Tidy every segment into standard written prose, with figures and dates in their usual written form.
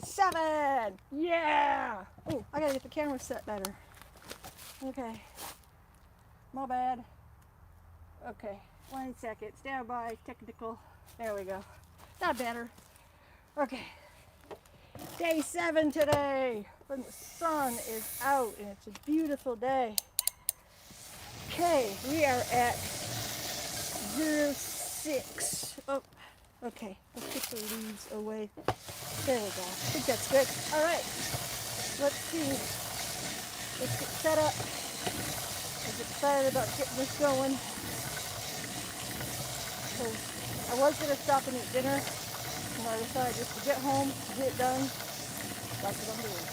7. Yeah. Oh, I gotta get the camera set better. Okay. My bad. Okay. 1 second. Stand by. Technical. There we go. Not better. Okay. Day 7 today. When the sun is out and it's a beautiful day. Okay. We are at 06. Oh. Okay. Let's get the leaves away. There we go. I think that's good. All right. Let's see. Let's get set up. I was excited about getting this going. So I was going to stop and eat dinner, and I decided just to get home, get it done. That's what I'm doing.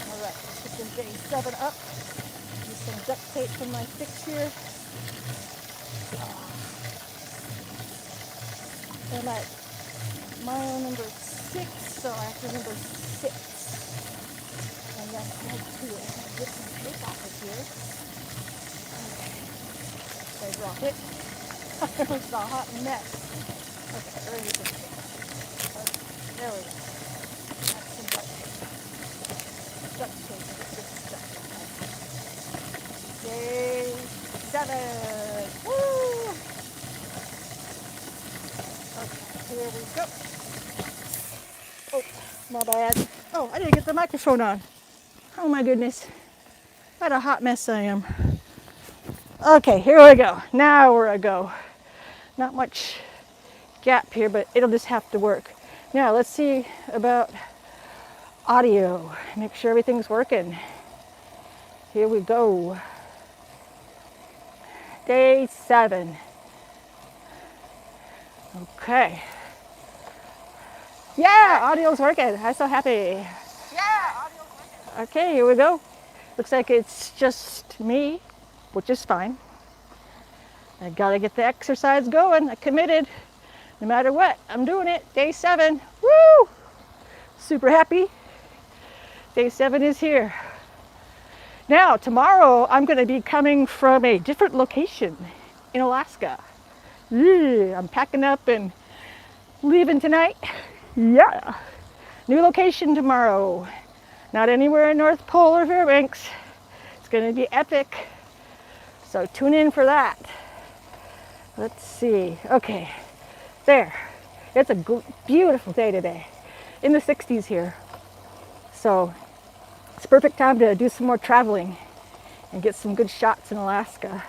All right, let's get this day 7 up. Use some duct tape from my fix here. I'm at mile number 6, so I have to remember 6. And that's like 2. I have to get some tape off of here. Okay. So I drop it. It's a hot mess. Okay, ready to go. Okay, there we go. That's some duct tape. Duct tape is good stuff. Day 7. Woo! Okay, here we go. Oh, my bad. Oh, I didn't get the microphone on. Oh my goodness. What a hot mess I am. Okay, here we go. Now we're a go. Not much gap here, but it'll just have to work. Now let's see about audio. Make sure everything's working. Here we go. Day 7. Okay. Yeah, audio's working. I'm so happy. Yeah, audio's working. Okay, here we go. Looks like it's just me, which is fine. I gotta get the exercise going. I committed. No matter what, I'm doing it. Day 7. Woo! Super happy. Day 7 is here. Now, tomorrow I'm going to be coming from a different location in Alaska. I'm packing up and leaving tonight. Yeah. New location tomorrow. Not anywhere in North Pole or Fairbanks. It's going to be epic. So tune in for that. Let's see. Okay. There. It's a beautiful day today. In the 60s here. So it's a perfect time to do some more traveling and get some good shots in Alaska.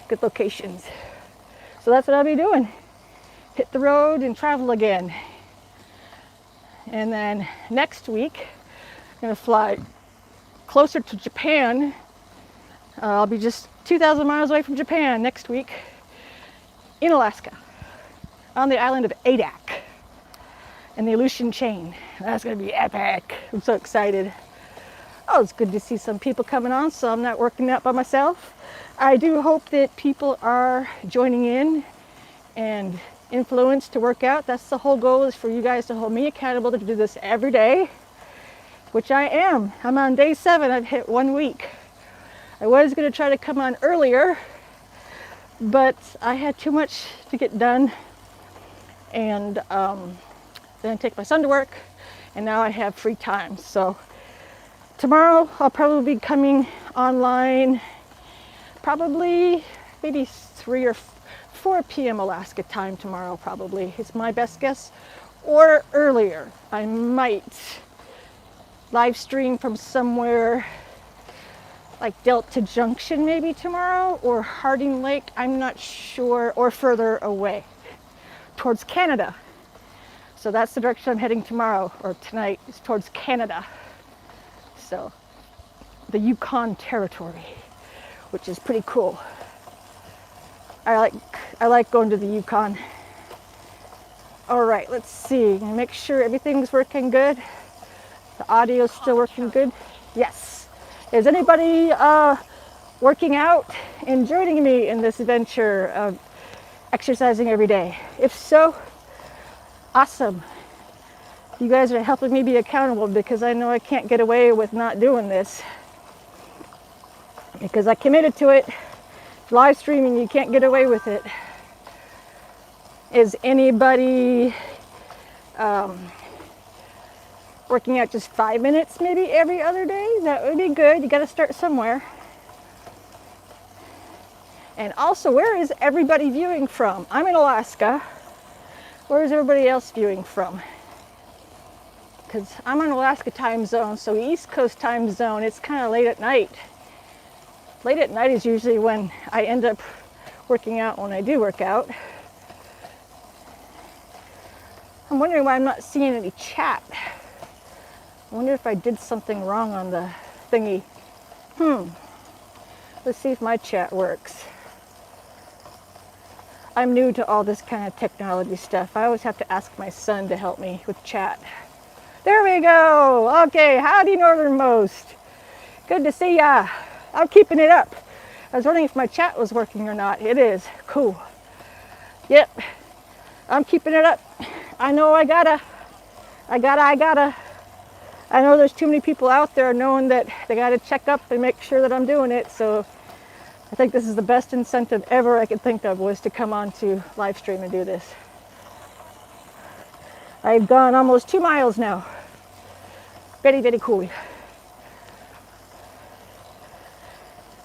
Good locations. So that's what I'll be doing. Hit the road and travel again. And then next week, I'm going to fly closer to Japan. I'll be just 2,000 miles away from Japan next week in Alaska on the island of Adak and the Aleutian Chain. That's going to be epic. I'm so excited. Oh, it's good to see some people coming on, so I'm not working out by myself. I do hope that people are joining in and influenced to work out. That's the whole goal, is for you guys to hold me accountable to do this every day, which I am. I'm on day 7. I've hit 1 week. I was going to try to come on earlier, but I had too much to get done, and then I take my son to work, and now I have free time. So tomorrow I'll probably be coming online, probably maybe 3 or 4 p.m. Alaska time tomorrow, probably. It's my best guess. Or earlier. I might live stream from somewhere like Delta Junction maybe tomorrow, or Harding Lake, I'm not sure, or further away towards Canada. So that's the direction I'm heading tomorrow, or tonight, is towards Canada. So the Yukon Territory, which is pretty cool. I like going to the Yukon. All right, let's see. Make sure everything's working good. The audio's still working good. Yes. Is anybody working out and joining me in this adventure of exercising every day? If so, awesome. You guys are helping me be accountable, because I know I can't get away with not doing this, because I committed to it. Live streaming, you can't get away with it. Is anybody working out just 5 minutes maybe every other day. That would be good. You got to start somewhere. And also, where is everybody viewing from? I'm in Alaska. Where is everybody else viewing from? Because I'm on Alaska time zone, so East Coast time zone, it's kind of late at night. Late at night is usually when I end up working out when I do work out. I'm wondering why I'm not seeing any chat. I wonder if I did something wrong on the thingy. Let's see if my chat works. I'm new to all this kind of technology stuff. I always have to ask my son to help me with chat. There we go. Okay, howdy Northernmost. Good to see ya. I'm keeping it up. I was wondering if my chat was working or not. It is. Cool. Yep. I'm keeping it up. I know I gotta. I know there's too many people out there knowing that they gotta check up and make sure that I'm doing it. So I think this is the best incentive ever I could think of, was to come on to live stream and do this. I've gone almost 2 miles now. Very, very cool.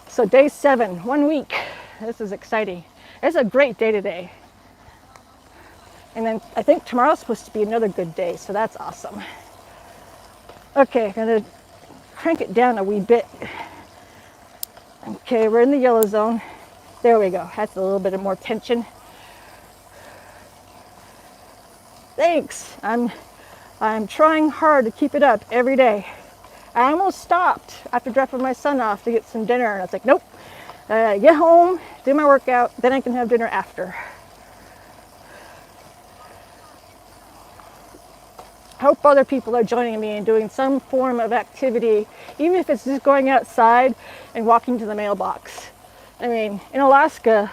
So day 7, 1 week. This is exciting. It's a great day today. And then I think tomorrow's supposed to be another good day, so that's awesome. Okay, I'm gonna crank it down a wee bit. Okay, we're in the yellow zone. There we go. That's a little bit of more tension. Thanks. I'm trying hard to keep it up every day. I almost stopped after dropping my son off to get some dinner, and I was like, nope. Get home, do my workout, then I can have dinner after. I hope other people are joining me and doing some form of activity, even if it's just going outside and walking to the mailbox. I mean, in Alaska,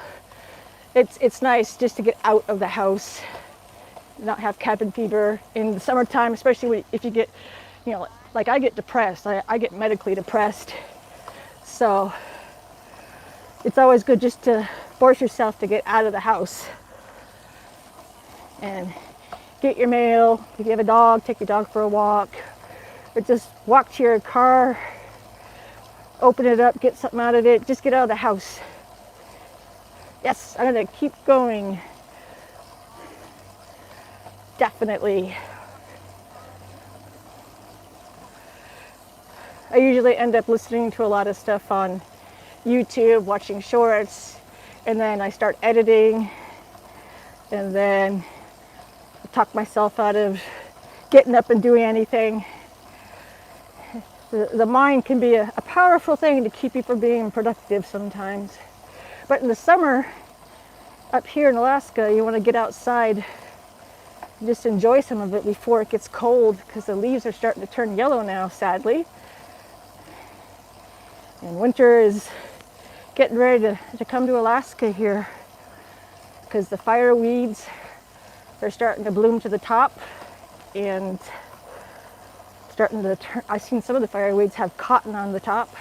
it's nice just to get out of the house, not have cabin fever in the summertime, especially if you get, you know, like I get depressed. I get medically depressed. So it's always good just to force yourself to get out of the house and get your mail. If you have a dog, take your dog for a walk, or just walk to your car, open it up, get something out of it, just get out of the house. Yes, I'm gonna keep going. Definitely. I usually end up listening to a lot of stuff on YouTube, watching shorts, and then I start editing, and then talk myself out of getting up and doing anything. The mind can be a powerful thing to keep you from being productive sometimes. But in the summer, up here in Alaska, you want to get outside and just enjoy some of it before it gets cold, because the leaves are starting to turn yellow now, sadly. And winter is getting ready to come to Alaska here, because the fire weeds are starting to bloom to the top and starting to turn. I've seen some of the fireweeds have cotton on the top.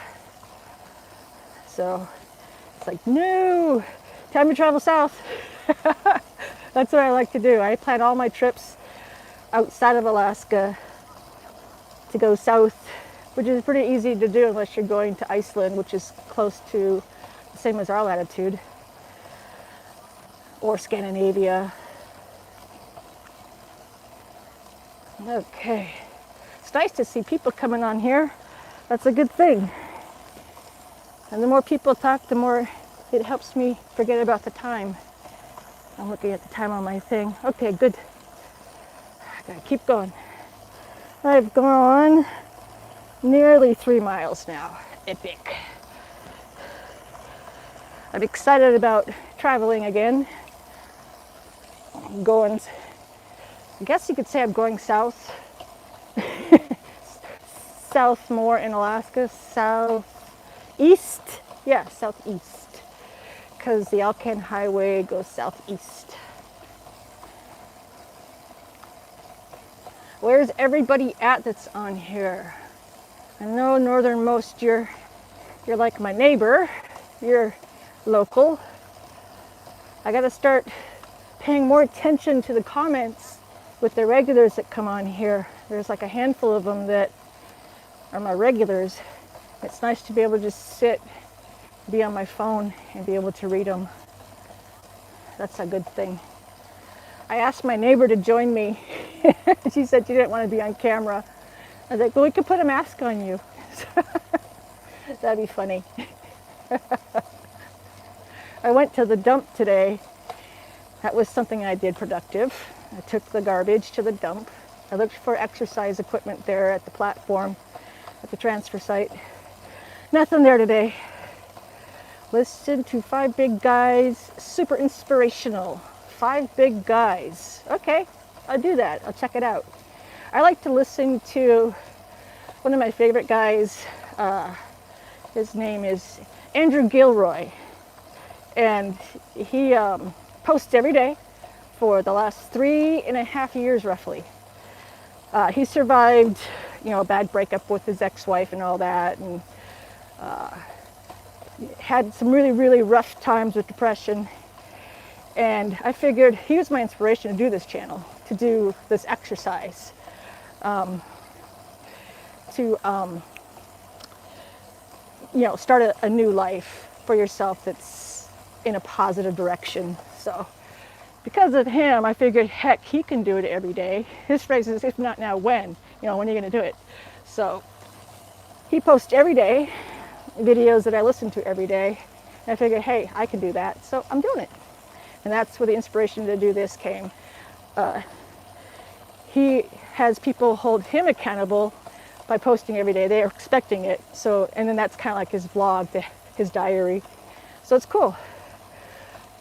So it's like, no, time to travel south. That's what I like to do. I plan all my trips outside of Alaska to go south, which is pretty easy to do unless you're going to Iceland, which is close to the same as our latitude, or Scandinavia. Okay, it's nice to see people coming on here. That's a good thing. And the more people talk, the more it helps me forget about the time. I'm looking at the time on my thing. Okay, good. I gotta keep going. I've gone nearly 3 miles now. Epic. I'm excited about traveling again. I'm going, I guess you could say I'm going south. South more in Alaska. Southeast? Yeah, southeast. Because the Alcan Highway goes southeast. Where's everybody at that's on here? I know Northernmost, you're like my neighbor. You're local. I gotta start paying more attention to the comments with the regulars that come on here. There's like a handful of them that are my regulars. It's nice to be able to just sit, be on my phone, and be able to read them. That's a good thing. I asked my neighbor to join me. She said she didn't want to be on camera. I was like, well, we could put a mask on you. That'd be funny. I went to the dump today. That was something I did productive. I took the garbage to the dump. I looked for exercise equipment there at the platform, at the transfer site. Nothing there today. Listened to 5 Big Guys, super inspirational. 5 Big Guys. Okay, I'll do that. I'll check it out. I like to listen to one of my favorite guys. His name is Andrew Gilroy. And he posts every day for the last 3.5 years, roughly. He survived, a bad breakup with his ex-wife and all that, and had some really, really rough times with depression. And I figured he was my inspiration to do this channel, to do this exercise, start a new life for yourself that's in a positive direction. So because of him, I figured, heck, he can do it every day. His phrase is, if not now, when? When are you going to do it? So he posts every day videos that I listen to every day. And I figured, hey, I can do that. So I'm doing it. And that's where the inspiration to do this came. He has people hold him accountable by posting every day. They are expecting it. So, and then that's kind of like his vlog, his diary. So it's cool.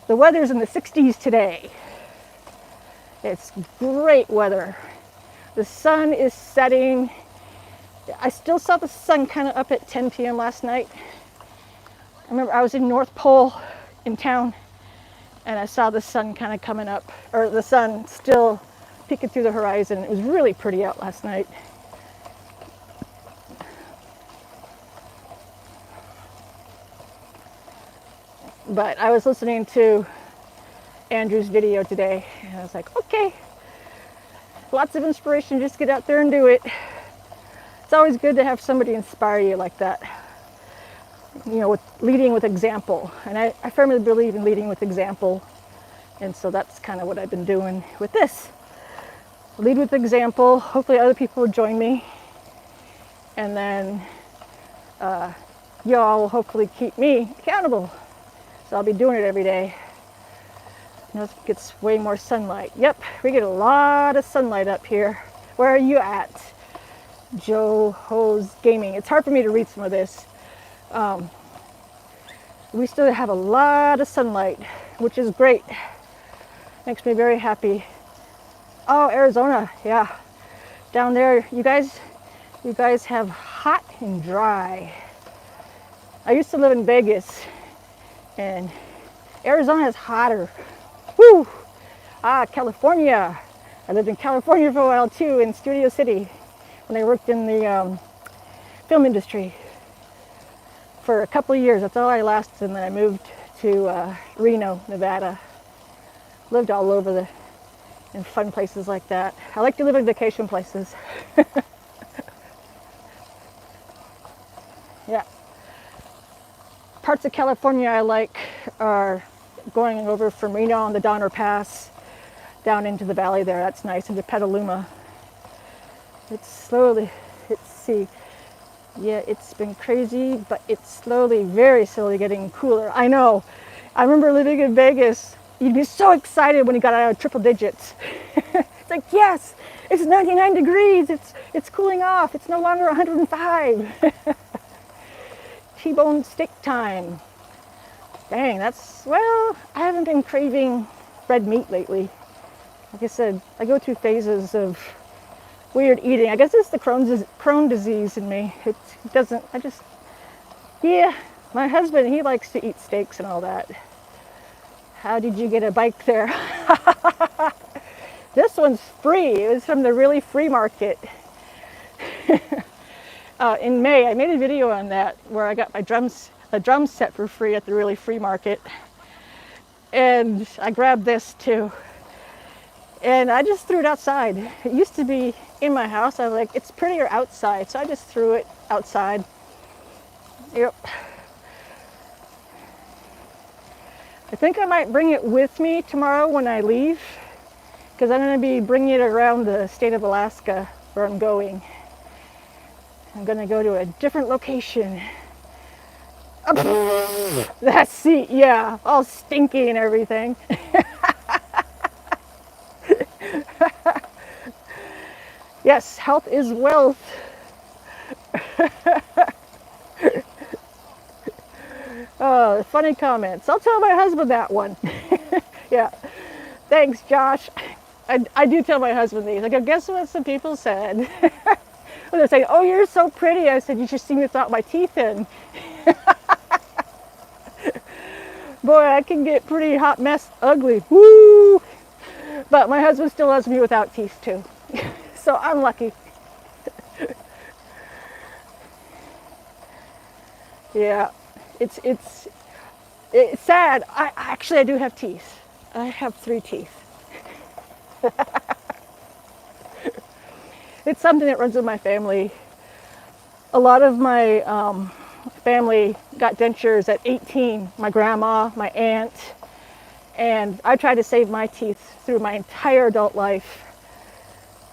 The weather's in the 60s today. It's great weather. The sun is setting. I still saw the sun kind of up at 10 p.m. last night. I remember I was in North Pole in town, and I saw the sun kind of coming up, or the sun still peeking through the horizon. It was really pretty out last night. But I was listening to Andrew's video today, and I was like, okay, lots of inspiration, just get out there and do it. It's always good to have somebody inspire you like that, with leading with example. And I firmly believe in leading with example. And so that's kind of what I've been doing with this. Lead with example. Hopefully other people will join me. And then y'all will hopefully keep me accountable. So I'll be doing it every day. It gets way more sunlight. Yep, we get a lot of sunlight up here. Where are you at? Joe Hose Gaming. It's hard for me to read some of this. We still have a lot of sunlight, which is great. Makes me very happy. Oh, Arizona, yeah. Down there, you guys have hot and dry. I used to live in Vegas, and Arizona is hotter. Woo! California. I lived in California for a while too, in Studio City, when I worked in the film industry for a couple of years. That's all I lasted, and then I moved to Reno, Nevada. Lived all over in fun places like that. I like to live in vacation places. Yeah. Parts of California I like are going over from Reno on the Donner Pass down into the valley there. That's nice, into Petaluma. It's slowly, let's see. Yeah, it's been crazy, but it's slowly, very slowly getting cooler. I know. I remember living in Vegas. You'd be so excited when you got out of triple digits. It's like, yes, it's 99 degrees. It's cooling off. It's no longer 105. T-bone steak time. Dang, I haven't been craving red meat lately. Like I said, I go through phases of weird eating. I guess it's the Crohn's disease in me. My husband, he likes to eat steaks and all that. How did you get a bike there? This one's free. It was from the Really Free Market. In May, I made a video on that where I got a drum set for free at the Really Free Market. And I grabbed this too. And I just threw it outside. It used to be in my house. I was like, it's prettier outside, so I just threw it outside. Yep. I think I might bring it with me tomorrow when I leave, because I'm going to be bringing it around the state of Alaska where I'm going. I'm going to go to a different location. That seat, yeah, all stinky and everything. Yes, health is wealth. Oh, funny comments. I'll tell my husband that one. Yeah. Thanks, Josh. I do tell my husband these. I go, guess what some people said? They're saying, oh, you're so pretty. I said, you should see me without my teeth in. Boy, I can get pretty hot mess ugly. Woo! But my husband still loves me without teeth too. So I'm lucky. Yeah, it's sad. I do have teeth. I have 3 teeth. It's something that runs in my family. A lot of my family got dentures at 18. My grandma, my aunt, and I tried to save my teeth through my entire adult life.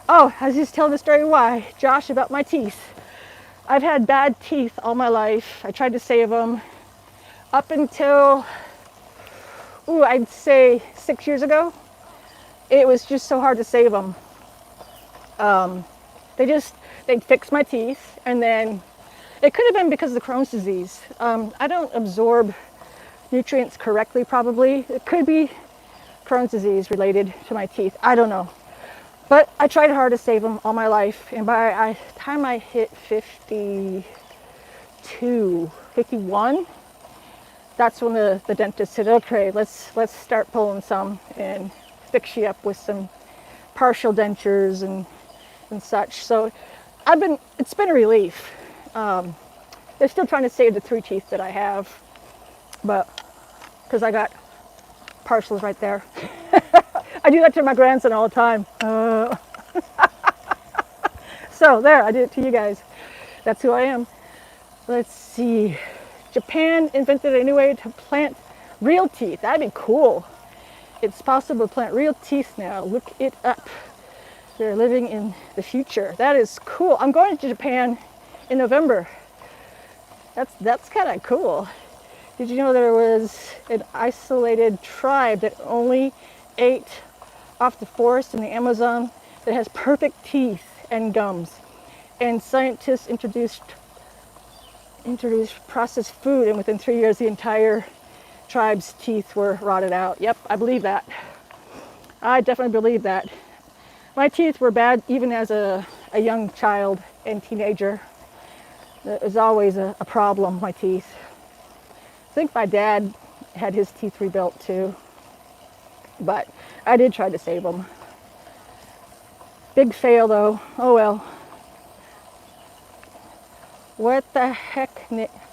Oh, I was just telling the story why, Josh, about my teeth. I've had bad teeth all my life. I tried to save them up until, I'd say 6 years ago. It was just so hard to save them. They'd fix my teeth, and then it could have been because of the Crohn's disease. I don't absorb nutrients correctly, probably. It could be Crohn's disease related to my teeth. I don't know. But I tried hard to save them all my life, and by the time I hit 52, 51, that's when the dentist said, okay, let's start pulling some and fix you up with some partial dentures and such. So it's been a relief. They're still trying to save the 3 teeth that I have, but because I got partials right there. I do that to my grandson all the time. So there, I did it to you guys. That's who I am. Let's see. Japan invented a new way to plant real teeth. That'd be cool. It's possible to plant real teeth now. Look it up. They're living in the future. That is cool. I'm going to Japan in November. That's kind of cool. Did you know there was an isolated tribe that only ate off the forest in the Amazon that has perfect teeth and gums? And scientists introduced processed food, and within 3 years the entire tribe's teeth were rotted out. Yep, I believe that. I definitely believe that. My teeth were bad even as a young child and teenager. It was always a problem, my teeth. I think my dad had his teeth rebuilt too, but I did try to save them. Big fail though. Oh well. What the heck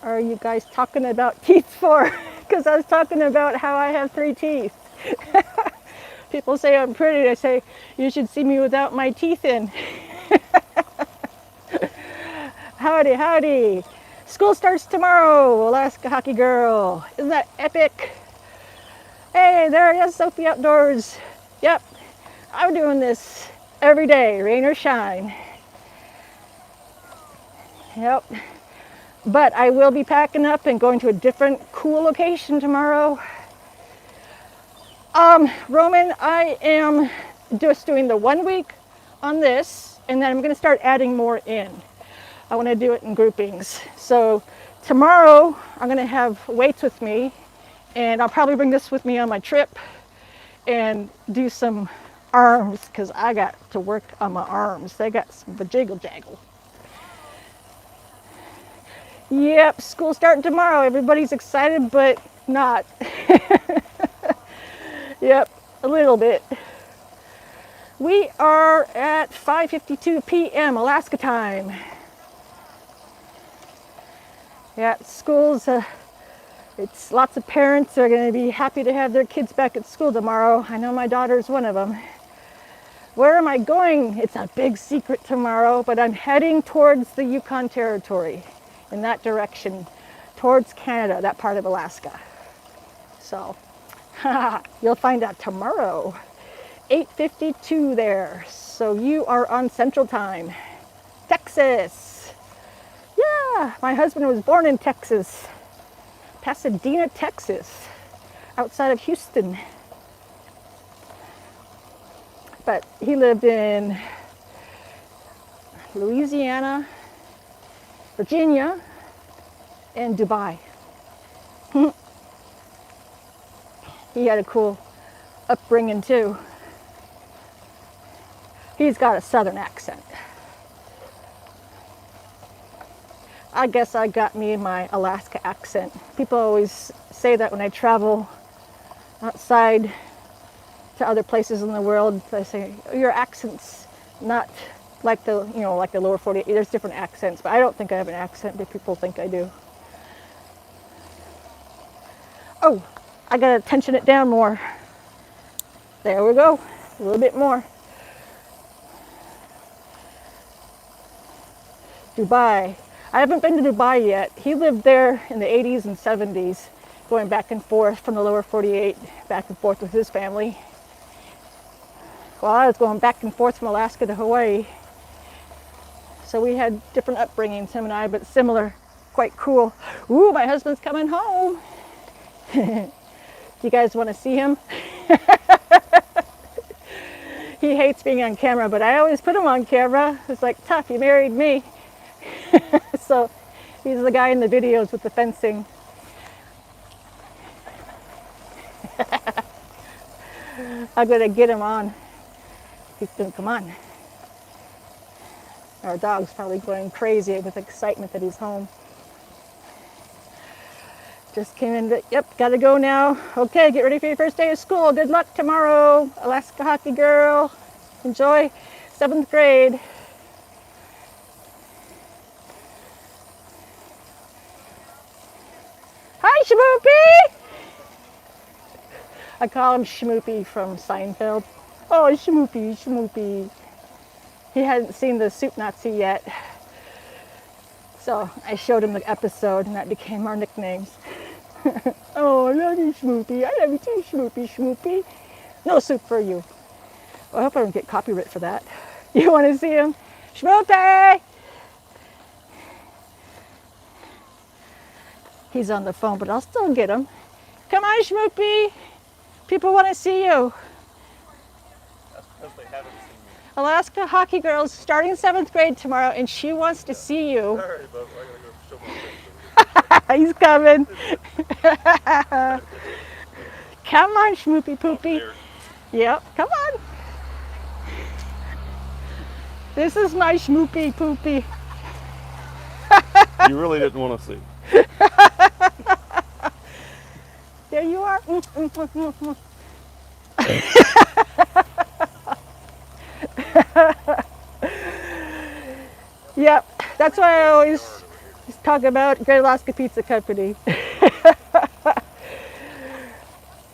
are you guys talking about teeth for? Because I was talking about how I have 3 teeth. People say I'm pretty. I say, you should see me without my teeth in. Howdy, howdy. School starts tomorrow, Alaska Hockey Girl. Isn't that epic? Hey, there it is, Sophie Outdoors. Yep, I'm doing this every day, rain or shine. Yep. But I will be packing up and going to a different cool location tomorrow. Roman, I am just doing the 1 week on this, and then I'm going to start adding more in. I want to do it in groupings. So tomorrow I'm going to have weights with me, and I'll probably bring this with me on my trip and do some arms, because I got to work on my arms. They got some vajiggle jaggle. Yep, school starting tomorrow. Everybody's excited, but not. Yep, a little bit. We are at 5:52 p.m. Alaska time. Yeah, schools, it's lots of parents are going to be happy to have their kids back at school tomorrow. I know my daughter's one of them. Where am I going? It's a big secret tomorrow, but I'm heading towards the Yukon Territory, in that direction, towards Canada, that part of Alaska. So, you'll find out tomorrow, 8:52 there. So you are on Central Time, Texas. Yeah, my husband was born in Texas, Pasadena, Texas, outside of Houston. But he lived in Louisiana, Virginia, and Dubai. He had a cool upbringing too. He's got a southern accent. I guess I got me my Alaska accent. People always say that when I travel outside to other places in the world. They say, oh, your accent's not like the, like the lower 48. There's different accents, but I don't think I have an accent, but people think I do. Oh, I gotta tension it down more. There we go, a little bit more. Dubai. I haven't been to Dubai yet. He lived there in the 80s and 70s, going back and forth from the lower 48, back and forth with his family. Well, I was going back and forth from Alaska to Hawaii. So we had different upbringings, him and I, but similar, quite cool. Ooh, my husband's coming home. You guys want to see him? He hates being on camera, but I always put him on camera. It's like, tough, you married me. So he's the guy in the videos with the fencing. I'm gonna get him on. He's gonna come on. Our dog's probably going crazy with excitement that he's home. Just came in, yep, gotta go now. Okay, get ready for your first day of school. Good luck tomorrow, Alaska hockey girl. Enjoy 7th grade. Hi, Shmoopy! I call him Shmoopy from Seinfeld. Oh, Shmoopy, Shmoopy. He hadn't seen the Soup Nazi yet. So I showed him the episode and that became our nicknames. Oh, I love you, Shmoopy. I love you too, Shmoopy, Shmoopy. No soup for you. Well, I hope I don't get copyright for that. You want to see him? Shmoopy! He's on the phone, but I'll still get him. Come on, Shmoopy. People want to see you. That's because they haven't seen me. Alaska hockey girl's starting 7th grade tomorrow, and she wants to see you. All right, but I gotta go show my face. He's coming. Come on, Shmoopy Poopy. There. Yep, come on. This is my Shmoopy Poopy. You really didn't want to see. There you are. Yep, that's why I always talk about Great Alaska Pizza Company.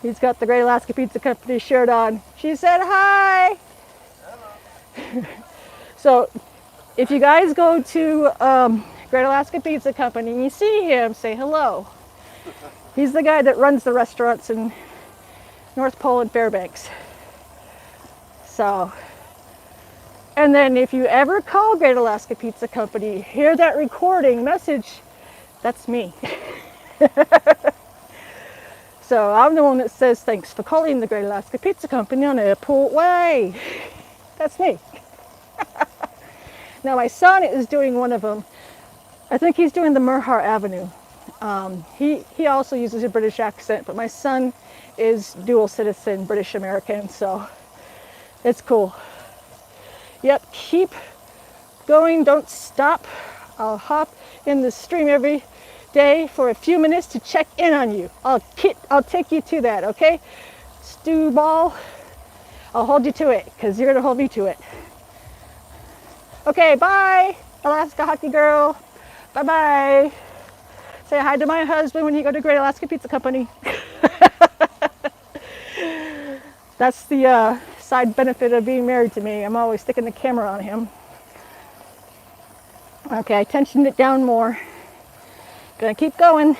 He's got the Great Alaska Pizza Company shirt on. She said hi. So if you guys go to Great Alaska Pizza Company and you see him, say hello. He's the guy that runs the restaurants in North Pole and Fairbanks. So, and then if you ever call Great Alaska Pizza Company, hear that recording message, that's me. So I'm the one that says, thanks for calling the Great Alaska Pizza Company on Airport Way. That's me. Now my son is doing one of them. I think he's doing the Merhar Avenue. He also uses a British accent, but my son is dual citizen, British American, so it's cool. Yep, keep going, don't stop. I'll hop in the stream every day for a few minutes to check in on you. I'll take you to that, okay? Stew ball, I'll hold you to it, because you're gonna hold me to it. Okay, bye, Alaska hockey girl. Bye-bye. Say hi to my husband when you go to Great Alaska Pizza Company. That's the side benefit of being married to me. I'm always sticking the camera on him. Okay, I tensioned it down more. Gonna keep going.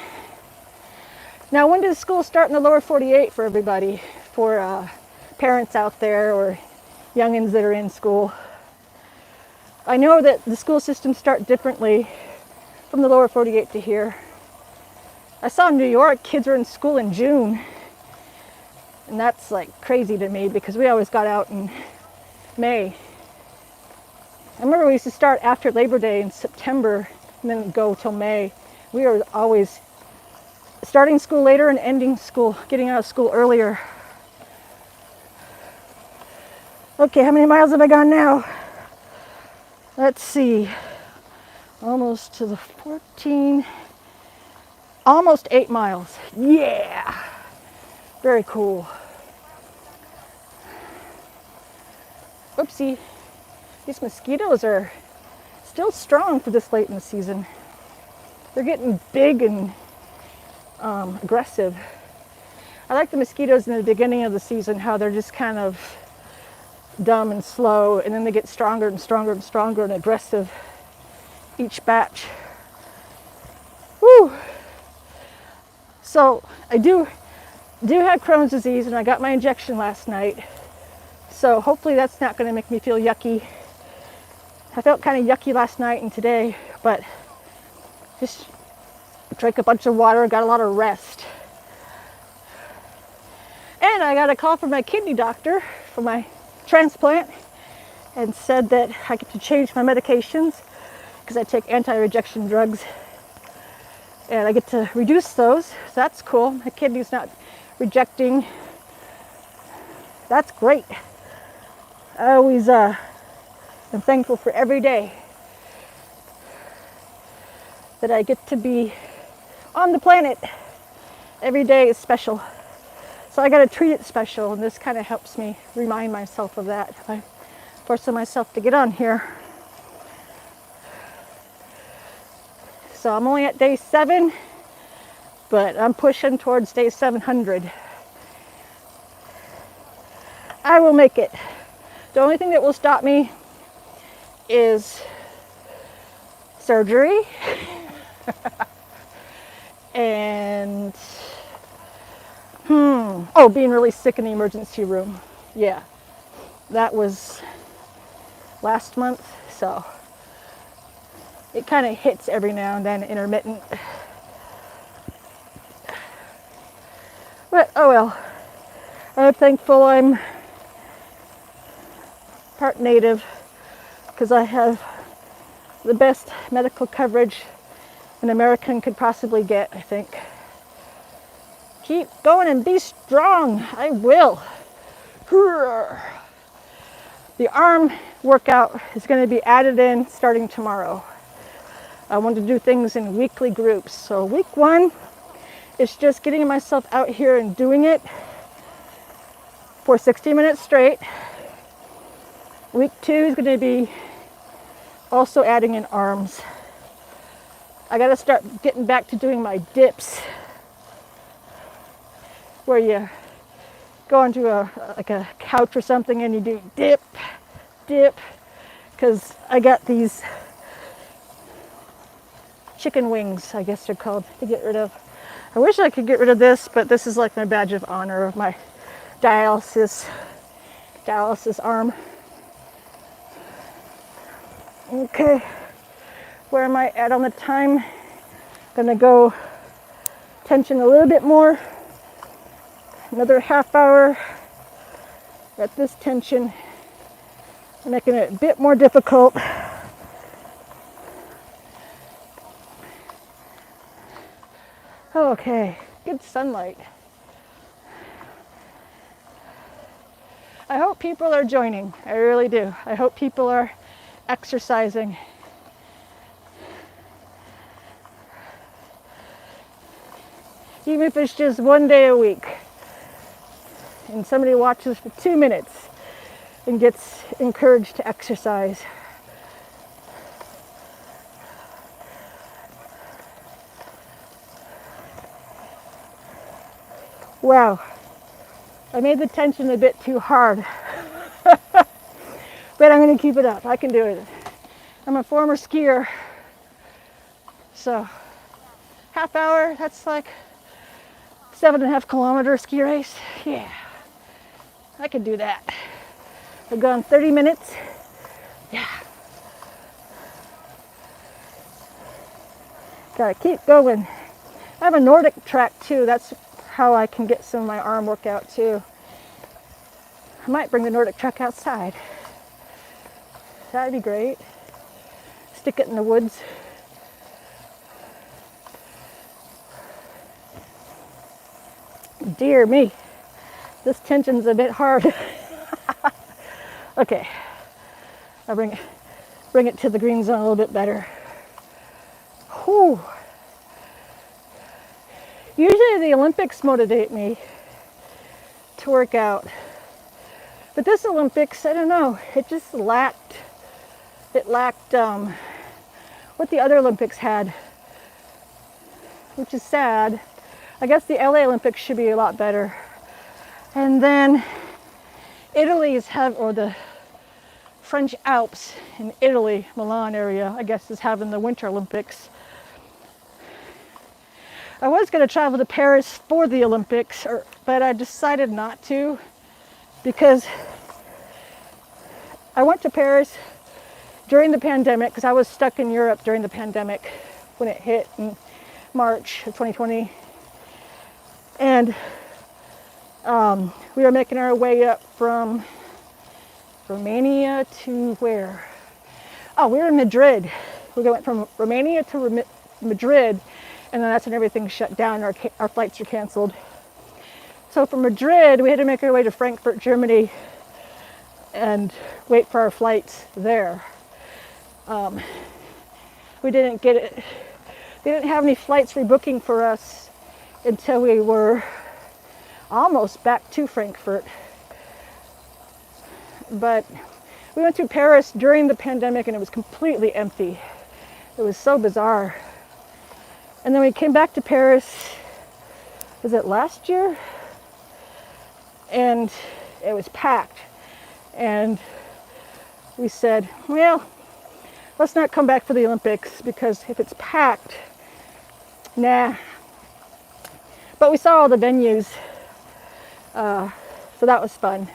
Now, when does school start in the lower 48 for everybody? For parents out there or youngins that are in school? I know that the school systems start differently from the lower 48 to here. I saw in New York, kids are in school in June. And that's like crazy to me because we always got out in May. I remember we used to start after Labor Day in September and then go till May. We were always starting school later and ending school, getting out of school earlier. Okay, how many miles have I gone now? Let's see. Almost to the 14, almost 8 miles. Yeah, very cool. Oopsie, these mosquitoes are still strong for this late in the season. They're getting big and aggressive. I like the mosquitoes in the beginning of the season, how they're just kind of dumb and slow, and then they get stronger and stronger and stronger and aggressive each batch. Woo! So I do have Crohn's disease, and I got my injection last night. So hopefully that's not going to make me feel yucky. I felt kind of yucky last night and today, but just drank a bunch of water, got a lot of rest. And I got a call from my kidney doctor for my transplant and said that I get to change my medications because I take anti-rejection drugs and I get to reduce those. So that's cool. My kidney's not rejecting. That's great. I always am thankful for every day that I get to be on the planet. Every day is special. So I got to treat it special, and this kind of helps me remind myself of that. I'm forcing myself to get on here. So I'm only at day 7, but I'm pushing towards day 700. I will make it. The only thing that will stop me is surgery and being really sick in the emergency room. Yeah, that was last month, so it kind of hits every now and then, intermittent. But oh well. I'm thankful I'm part native because I have the best medical coverage an American could possibly get, I think. Keep going and be strong. I will. The arm workout is going to be added in starting tomorrow. I want to do things in weekly groups. So week 1 is just getting myself out here and doing it for 60 minutes straight. Week 2 is going to be also adding in arms. I got to start getting back to doing my dips, where you go onto a couch or something and you do dip, because I got these chicken wings, I guess they're called, to get rid of. I wish I could get rid of this, but this is like my badge of honor of my dialysis arm. Okay, where am I at on the time? Gonna go tension a little bit more. Another half hour at this tension, making it a bit more difficult. Okay, good sunlight. I hope people are joining. I really do. I hope people are exercising. Even if it's just one day a week, and somebody watches for 2 minutes and gets encouraged to exercise. Wow, I made the tension a bit too hard. going to keep it up. I can do it. I'm a former skier. So, half hour, that's like 7.5 kilometer ski race. Yeah, I can do that. I've gone 30 minutes. Yeah. Gotta keep going. I have a Nordic track too. That's how I can get some of my arm workout too. I might bring the Nordic track outside. That'd be great. Stick it in the woods. Dear me, this tension's a bit hard. Okay, I'll bring it to the green zone a little bit better. Whew. Usually the Olympics motivate me to work out. But this Olympics, I don't know, it just lacked what the other Olympics had, which is sad. I guess the LA Olympics should be a lot better. And then or the French Alps in Italy, Milan area, I guess is having the Winter Olympics. I was going to travel to Paris for the Olympics, but I decided not to because I went to Paris during the pandemic because I was stuck in Europe during the pandemic when it hit in March of 2020. And we were making our way up from Romania to where? Oh, we were in Madrid. We went from Romania to Madrid, and then that's when everything shut down. Our flights were canceled. So from Madrid, we had to make our way to Frankfurt, Germany, and wait for our flights there. We didn't get it. They didn't have any flights rebooking for us until we were almost back to Frankfurt. But we went to Paris during the pandemic and it was completely empty. It was so bizarre. And then we came back to Paris, was it last year? And it was packed. And we said, well, let's not come back for the Olympics because if it's packed, nah. But we saw all the venues, so that was fun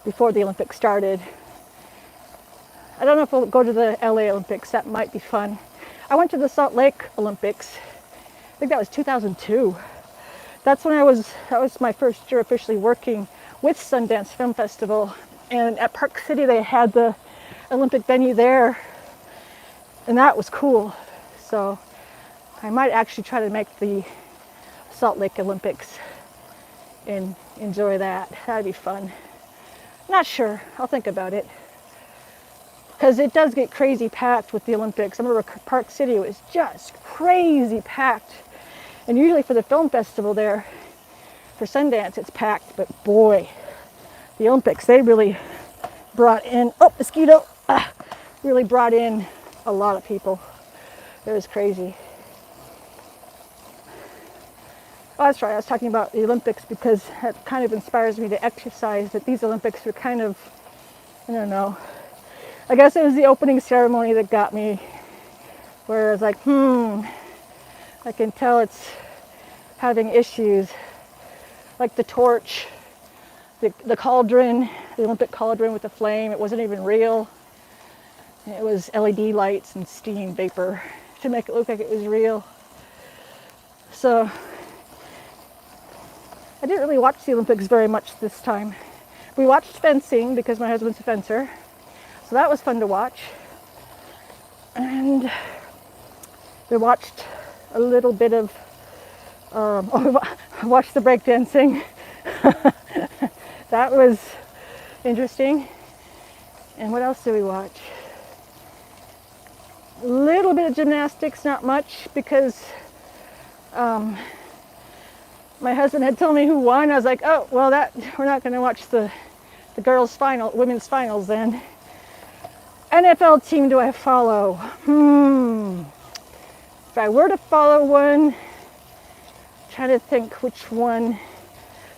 before the Olympics started. I don't know if we'll go to the LA Olympics. That might be fun. I went to the Salt Lake Olympics. I think that was 2002. That was my first year officially working with Sundance Film Festival. And at Park City, they had the Olympic venue there. And that was cool. So I might actually try to make the Salt Lake Olympics and enjoy that. That'd be fun. Not sure. I'll think about it. Because it does get crazy packed with the Olympics. I remember Park City was just crazy packed. And usually for the film festival there, for Sundance, it's packed. But boy, the Olympics, they really brought in, mosquito, really brought in a lot of people. It was crazy. Oh, that's right, I was talking about the Olympics because it kind of inspires me to exercise, that these Olympics were kind of, I don't know, I guess it was the opening ceremony that got me, where I was like, I can tell it's having issues, like the torch, the cauldron, the Olympic cauldron with the flame, it wasn't even real. It was LED lights and steam vapor to make it look like it was real. So I didn't really watch the Olympics very much this time. We watched fencing because my husband's a fencer. So that was fun to watch. And we watched a little bit of, we watched the breakdancing. That was interesting. And what else did we watch? A little bit of gymnastics, not much, because my husband had told me who won. I was like, oh, well, we're not going to watch the women's finals then. NFL team do I follow? If I were to follow one, trying to think which one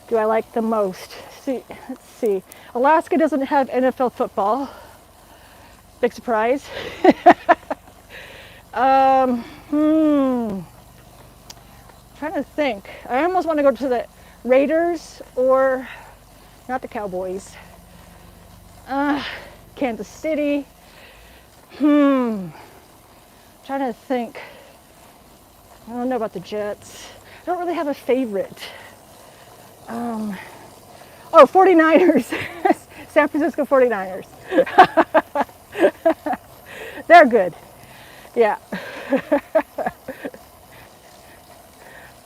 do I like the most. Let's see. Alaska doesn't have NFL football. Big surprise. um, Trying to think. I almost want to go to the Raiders or not the Cowboys. Kansas City. Trying to think. I don't know about the Jets. I don't really have a favorite. 49ers. San Francisco 49ers. They're good. Yeah.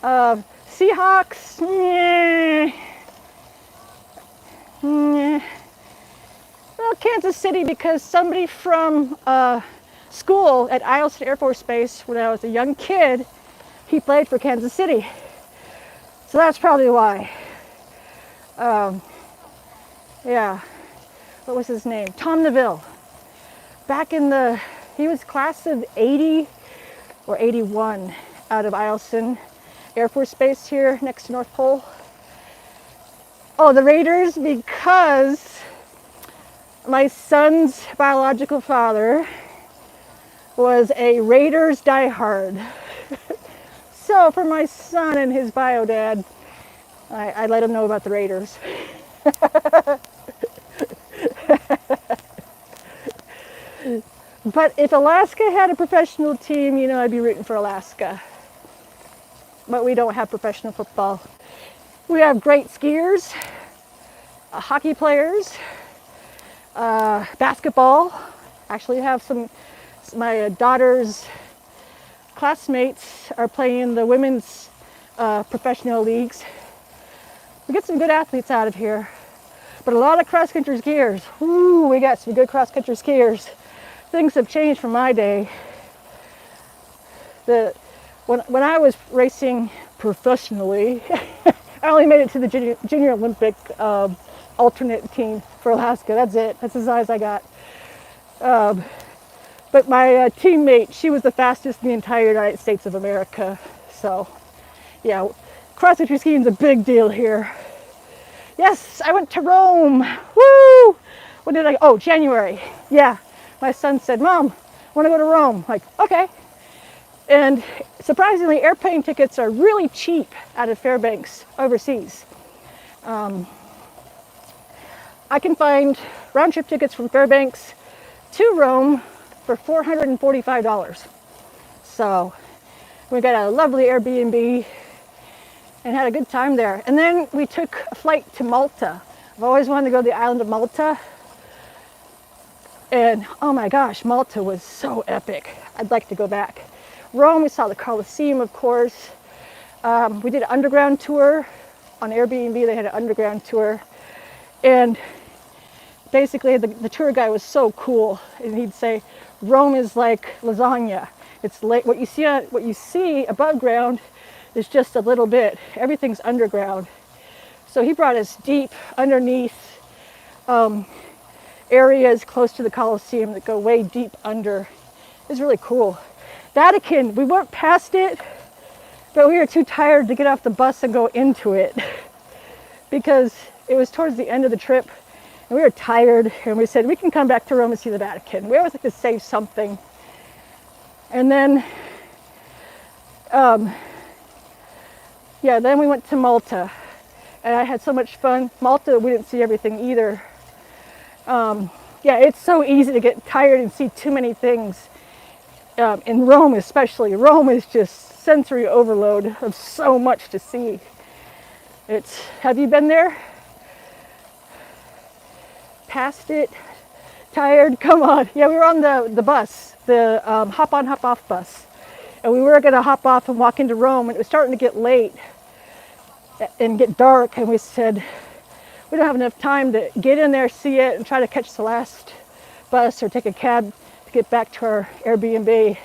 Seahawks. Well, Kansas City, because somebody from school at Eielson Air Force Base when I was a young kid, he played for Kansas City. So that's probably why. Yeah. What was his name? Tom Neville. He was class of 80 or 81 out of Eielson Air Force Base here next to North Pole. Oh, the Raiders, because my son's biological father was a Raiders diehard. So for my son and his bio dad, I let him know about the Raiders. But if Alaska had a professional team, I'd be rooting for Alaska. But we don't have professional football. We have great skiers, hockey players, basketball. Actually have my daughter's classmates are playing the women's professional leagues. We get some good athletes out of here. But a lot of cross-country skiers. Ooh, we got some good cross-country skiers. Things have changed from my day. When I was racing professionally, I only made it to the Junior Olympic alternate team for Alaska. That's it. That's as high as I got. But my teammate, she was the fastest in the entire United States of America. So, yeah, cross-country skiing is a big deal here. Yes, I went to Rome. Woo! When did I go? Oh, January. Yeah. My son said, Mom, I want to go to Rome. Like, okay. And surprisingly, airplane tickets are really cheap out of Fairbanks overseas. I can find round-trip tickets from Fairbanks to Rome for $445. So we got a lovely Airbnb and had a good time there. And then we took a flight to Malta. I've always wanted to go to the island of Malta. And oh my gosh, Malta was so epic. I'd like to go back. Rome, we saw the Colosseum, of course. We did an underground tour on Airbnb. They had an underground tour. And basically the tour guy was so cool. And he'd say, Rome is like lasagna. It's like what you see above ground is just a little bit. Everything's underground. So he brought us deep underneath areas close to the Colosseum that go way deep under. It was really cool. Vatican, we went past it, but we were too tired to get off the bus and go into it because it was towards the end of the trip and we were tired and we said we can come back to Rome and see the Vatican. We always like to save something. And then, then we went to Malta and I had so much fun. Malta, we didn't see everything either. It's so easy to get tired and see too many things. In Rome especially. Rome is just sensory overload of so much to see. Have you been there? Past it? Tired? Come on. Yeah, we were on the bus, the hop on, hop off bus. And we were going to hop off and walk into Rome and it was starting to get late and get dark and we said, we don't have enough time to get in there, see it, and try to catch the last bus or take a cab to get back to our Airbnb.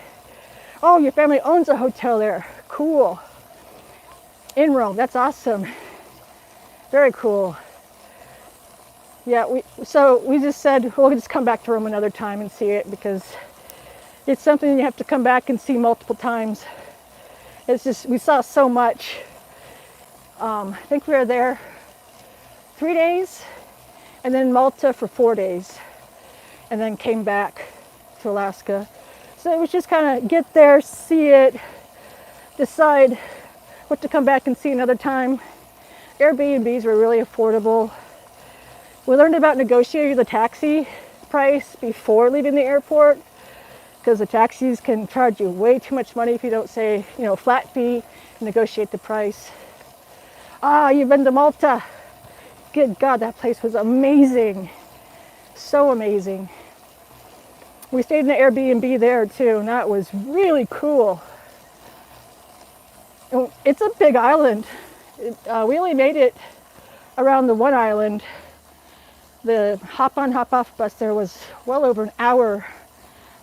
Oh, your family owns a hotel there. Cool. In Rome. That's awesome. Very cool. Yeah, we just said, we'll just come back to Rome another time and see it because it's something you have to come back and see multiple times. It's just, we saw so much. I think we were there 3 days and then Malta for 4 days and then came back. to Alaska. So it was just kind of get there, see it, decide what to come back and see another time. Airbnbs were really affordable. We learned about negotiating the taxi price before leaving the airport, because the taxis can charge you way too much money if you don't say, flat fee and negotiate the price. Ah, you've been to Malta. Good God, that place was amazing. So amazing. We stayed in an Airbnb there too, and that was really cool. It's a big island. We only made it around the one island. The hop on, hop off bus there was well over an hour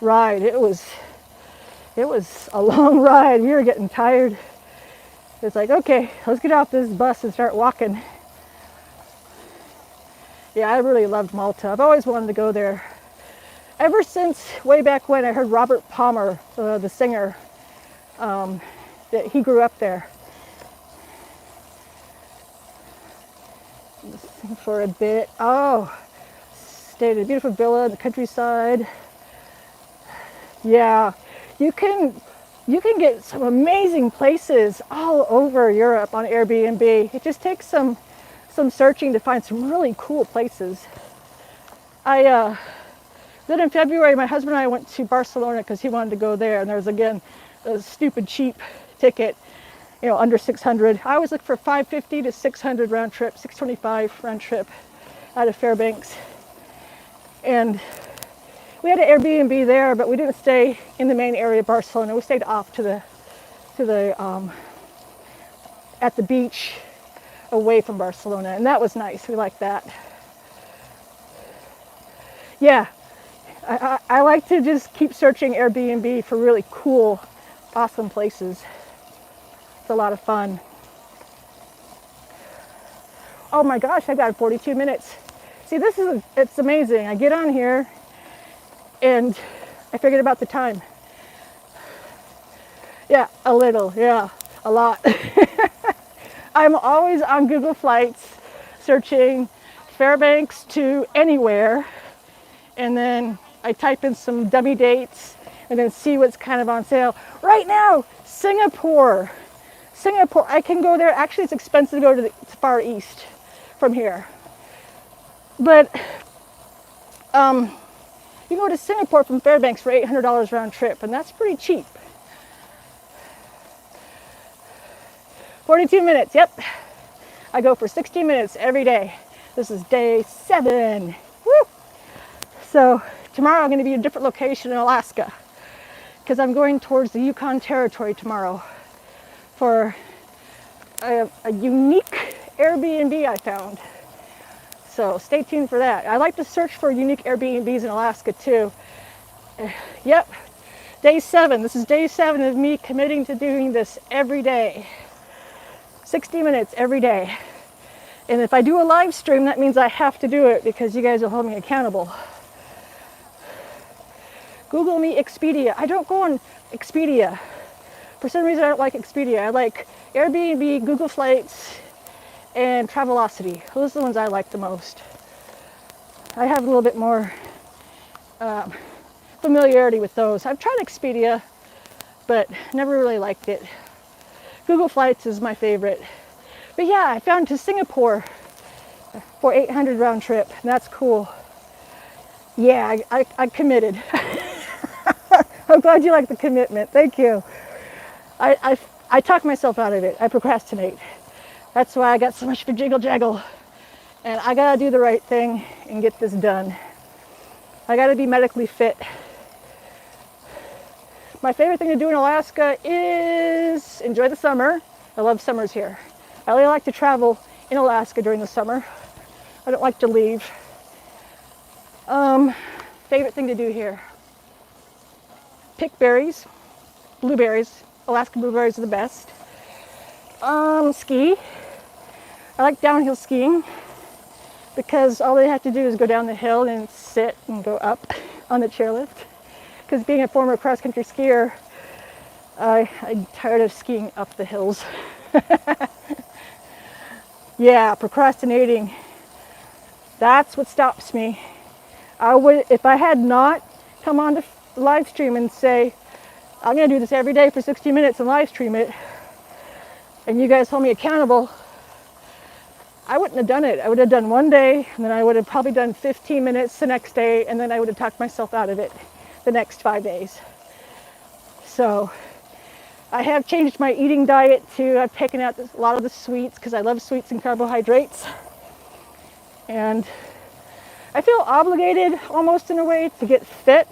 ride. It was a long ride. We were getting tired. It's like, okay, let's get off this bus and start walking. Yeah, I really loved Malta. I've always wanted to go there. Ever since way back when I heard Robert Palmer, the singer, that he grew up there. For a bit. Oh, stayed in a beautiful villa in the countryside. Yeah, you can get some amazing places all over Europe on Airbnb. It just takes some searching to find some really cool places. Then in February, my husband and I went to Barcelona because he wanted to go there, and there was again a stupid cheap ticket, under 600. I always look for 550 to 600 round trip, 625 round trip out of Fairbanks. And we had an Airbnb there, but we didn't stay in the main area of Barcelona. We stayed off at the beach away from Barcelona, and that was nice. We liked that. Yeah, I like to just keep searching Airbnb for really cool, awesome places. It's a lot of fun. Oh my gosh, I got 42 minutes. See, it's amazing. I get on here and I forget about the time. Yeah, a little, yeah, a lot. I'm always on Google Flights searching Fairbanks to anywhere, and then I type in some dummy dates and then see what's kind of on sale. Right now, Singapore, I can go there. Actually, it's expensive to go to the Far East from here. But you can go to Singapore from Fairbanks for $800 round trip, and that's pretty cheap. 42 minutes, yep. I go for 60 minutes every day. This is day 7. Woo! So tomorrow I'm going to be in a different location in Alaska because I'm going towards the Yukon Territory tomorrow for a unique Airbnb I found. So stay tuned for that. I like to search for unique Airbnbs in Alaska too. Yep, day 7. This is day 7 of me committing to doing this every day. 60 minutes every day. And if I do a live stream, that means I have to do it because you guys will hold me accountable. Google me Expedia. I don't go on Expedia. For some reason, I don't like Expedia. I like Airbnb, Google Flights, and Travelocity. Those are the ones I like the most. I have a little bit more familiarity with those. I've tried Expedia, but never really liked it. Google Flights is my favorite. But yeah, I found to Singapore for 800 round trip, and that's cool. Yeah, I committed. I'm glad you like the commitment. Thank you. I talk myself out of it. I procrastinate. That's why I got so much for jiggle jaggle. And I gotta do the right thing and get this done. I gotta be medically fit. My favorite thing to do in Alaska is enjoy the summer. I love summers here. I really like to travel in Alaska during the summer. I don't like to leave. Favorite thing to do here. Pick berries, blueberries. Alaska blueberries are the best. Ski. I like downhill skiing because all they have to do is go down the hill and sit and go up on the chairlift. Because being a former cross-country skier, I'm tired of skiing up the hills. Yeah, procrastinating. That's what stops me. If I had not come on to live stream and say, I'm going to do this every day for 60 minutes and live stream it, and you guys hold me accountable, I wouldn't have done it. I would have done one day, and then I would have probably done 15 minutes the next day, and then I would have talked myself out of it the next 5 days. So I have changed my eating diet too. I've taken out a lot of the sweets because I love sweets and carbohydrates. And I feel obligated almost in a way to get fit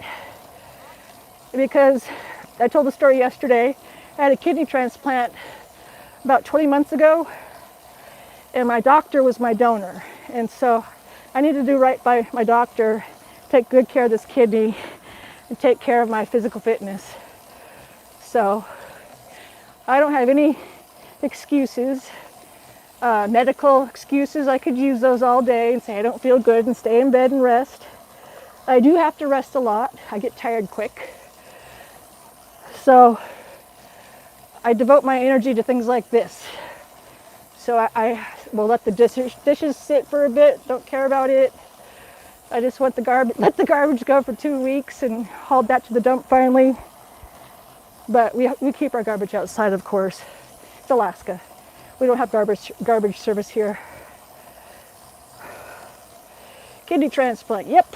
because I told the story yesterday. I had a kidney transplant about 20 months ago, and my doctor was my donor. And so I need to do right by my doctor, take good care of this kidney, and take care of my physical fitness. So I don't have any excuses, medical excuses. I could use those all day and say I don't feel good and stay in bed and rest. I do have to rest a lot. I get tired quick. So I devote my energy to things like this. So I will let the dishes sit for a bit, don't care about it. I just want let the garbage go for 2 weeks and hauled that to the dump finally. But we keep our garbage outside, of course. It's Alaska. We don't have garbage service here. Kidney transplant, yep.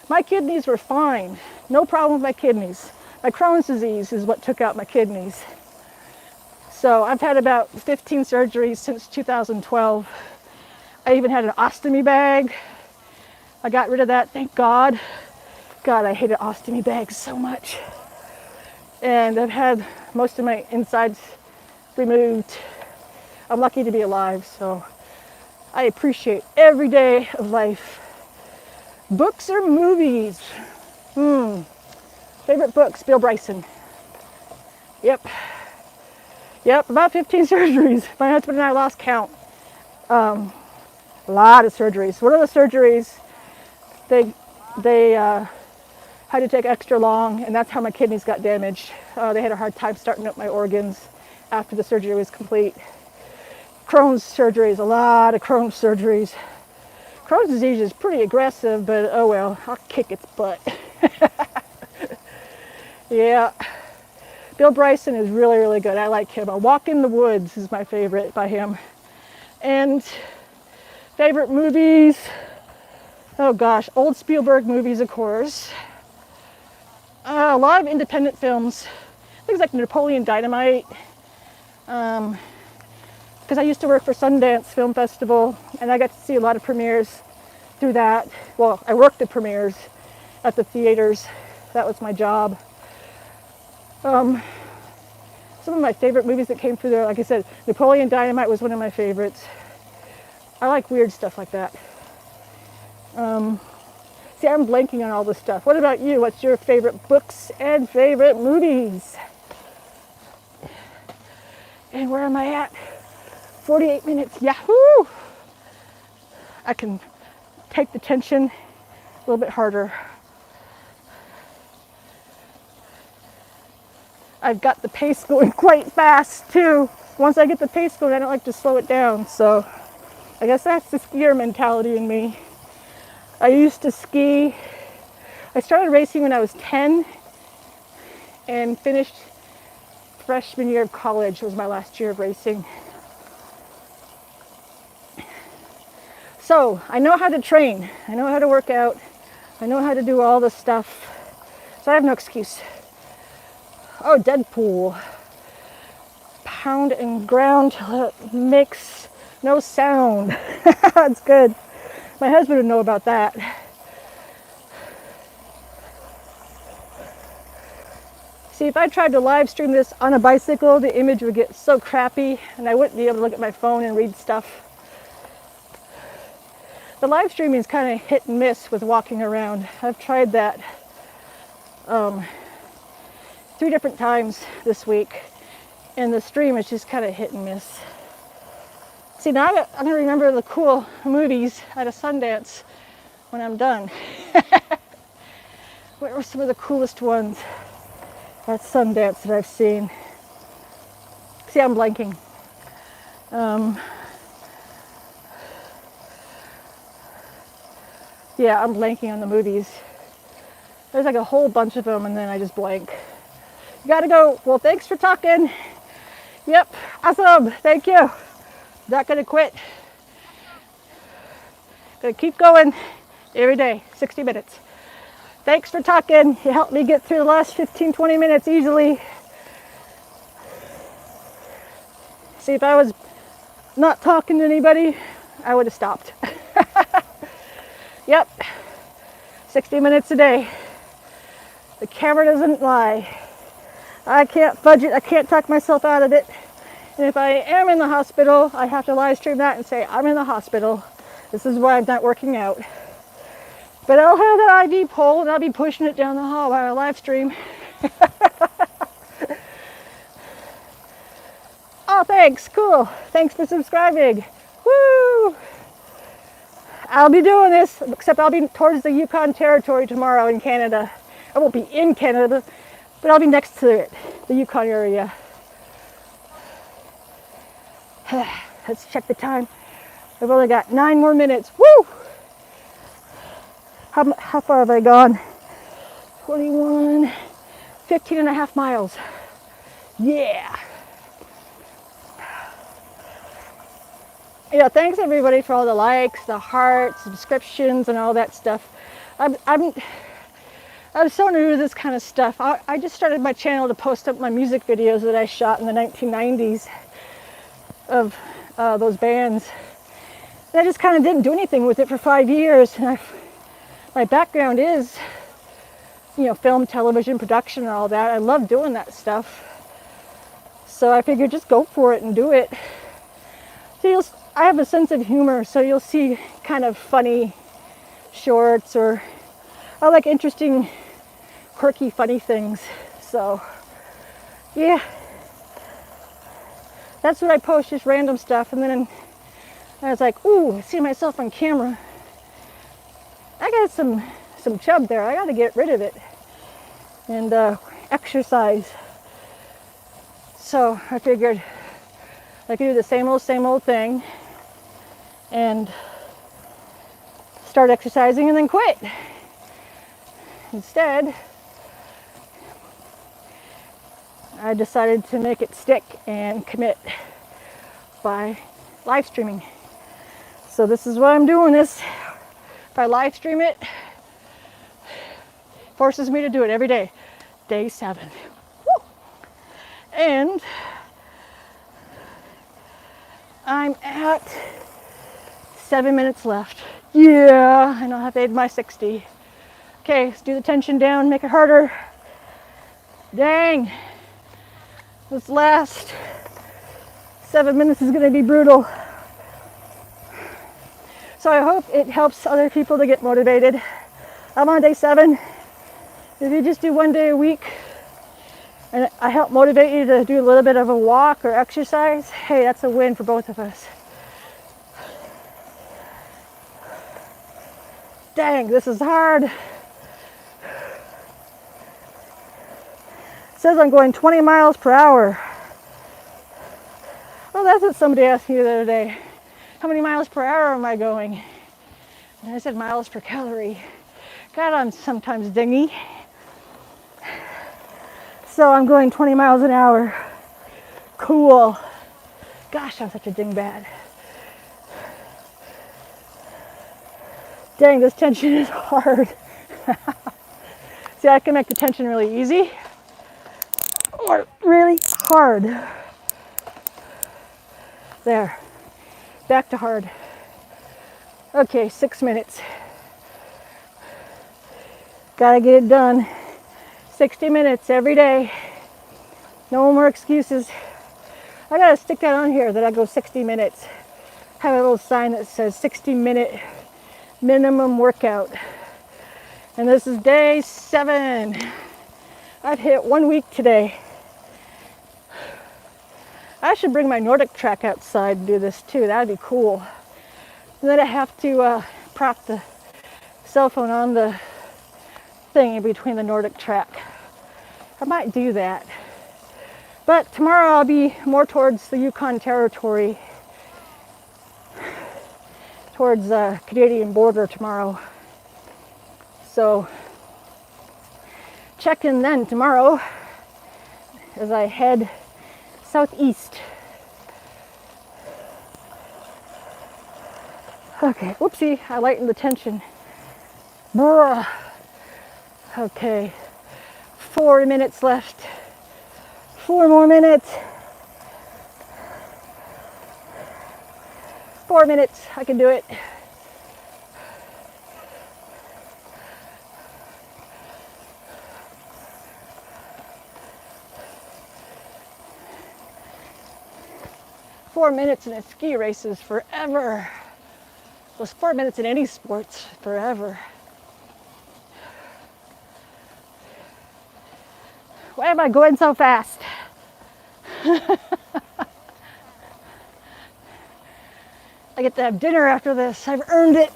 My kidneys were fine. No problem with my kidneys. My Crohn's disease is what took out my kidneys. So I've had about 15 surgeries since 2012. I even had an ostomy bag. I got rid of that, thank God. God, I hated ostomy bags so much. And I've had most of my insides removed. I'm lucky to be alive, so I appreciate every day of life. Books or movies? Favorite books, Bill Bryson. Yep, about 15 surgeries. My husband and I lost count. A lot of surgeries. One of the surgeries, they had to take extra long, and that's how my kidneys got damaged. They had a hard time starting up my organs after the surgery was complete. Crohn's surgeries, a lot of Crohn's surgeries. Crohn's disease is pretty aggressive, but oh well, I'll kick its butt. Yeah, Bill Bryson is really, really good. I like him. A Walk in the Woods is my favorite by him. And favorite movies, oh gosh, old Spielberg movies, of course. A lot of independent films, things like Napoleon Dynamite, because I used to work for Sundance Film Festival, and I got to see a lot of premieres through that. Well, I worked at premieres at the theaters. That was my job. Some of my favorite movies that came through there, like I said, Napoleon Dynamite was one of my favorites. I like weird stuff like that. See, I'm blanking on all this stuff. What about you? What's your favorite books and favorite movies? And where am I at? 48 minutes. Yahoo! I can take the tension a little bit harder. I've got the pace going quite fast too. Once I get the pace going, I don't like to slow it down. So I guess that's the skier mentality in me. I used to ski. I started racing when I was 10 and finished freshman year of college was my last year of racing. So I know how to train. I know how to work out. I know how to do all this stuff. So I have no excuse. Oh, Deadpool. Pound and ground till it makes no sound. That's good. My husband would know about that. See, if I tried to live stream this on a bicycle, the image would get so crappy and I wouldn't be able to look at my phone and read stuff. The live streaming is kind of hit and miss with walking around. I've tried that 3 different times this week, and the stream is just kind of hit and miss. See, now I'm going to remember the cool movies at a Sundance when I'm done. What were some of the coolest ones at Sundance that I've seen? See, I'm blanking. Yeah, I'm blanking on the movies. There's like a whole bunch of them, and then I just blank. You gotta go. Well, thanks for talking. Yep, awesome. Thank you. Not gonna quit. Gonna keep going every day, 60 minutes. Thanks for talking. You helped me get through the last 15, 20 minutes easily. See, if I was not talking to anybody, I would have stopped. Yep, 60 minutes a day. The camera doesn't lie. I can't fudge it. I can't talk myself out of it. And if I am in the hospital, I have to live stream that and say, I'm in the hospital. This is why I'm not working out. But I'll have that IV pole and I'll be pushing it down the hall while I live stream. Oh, thanks. Cool. Thanks for subscribing. Woo! I'll be doing this, except I'll be towards the Yukon Territory tomorrow in Canada. I won't be in Canada, but I'll be next to it, the Yukon area. Let's check the time. I've only got 9 more minutes. Woo! How far have I gone? 21, 15 and a half miles. Yeah. Yeah, thanks everybody for all the likes, the hearts, subscriptions, and all that stuff. I'm so new to this kind of stuff. I just started my channel to post up my music videos that I shot in the 1990s of those bands. And I just kind of didn't do anything with it for 5 years. And my background is, you know, film, television, production, and all that. I love doing that stuff. So I figured just go for it and do it. So I have a sense of humor, so you'll see kind of funny shorts, or I like interesting, quirky, funny things. So, yeah. That's what I post, just random stuff. And then I was like, ooh, I see myself on camera. I got some chub there. I got to get rid of it. And exercise. So I figured I could do the same old thing and start exercising and then quit. Instead, I decided to make it stick and commit by live streaming. So this is why I'm doing this. If I live stream it, forces me to do it every day. Day 7. Woo! And I'm at 7 minutes left. Yeah, and I'll have to aid my 60. Okay, let's do the tension down, make it harder. Dang. This last 7 minutes is going to be brutal. So I hope it helps other people to get motivated. I'm on day 7. If you just do 1 day a week, and I help motivate you to do a little bit of a walk or exercise, hey, that's a win for both of us. Dang, this is hard. It says I'm going 20 miles per hour. Well, that's what somebody asked me the other day. How many miles per hour am I going? And I said miles per calorie. God, I'm sometimes dingy. So I'm going 20 miles an hour. Cool. Gosh, I'm such a dingbat. Dang, this tension is hard. See, I can make the tension really easy or really hard. There. Back to hard. Okay, 6 minutes. Gotta get it done. 60 minutes every day. No more excuses. I gotta stick that on here that I go 60 minutes. Have a little sign that says 60-minute minimum workout. And this is day 7. I've hit 1 week today. I should bring my Nordic track outside and do this too. That'd be cool. And then I have to prop the cell phone on the thing in between the Nordic track. I might do that. But tomorrow I'll be more towards the Yukon Territory, towards the Canadian border tomorrow. So check in then tomorrow as I head southeast. Okay, whoopsie, I lightened the tension. Bruh. Okay, 4 minutes left. 4 more minutes. 4 minutes, I can do it. Four minutes in a ski race is forever. Well, 4 minutes in any sports, forever. Why am I going so fast? I get to have dinner after this. I've earned it.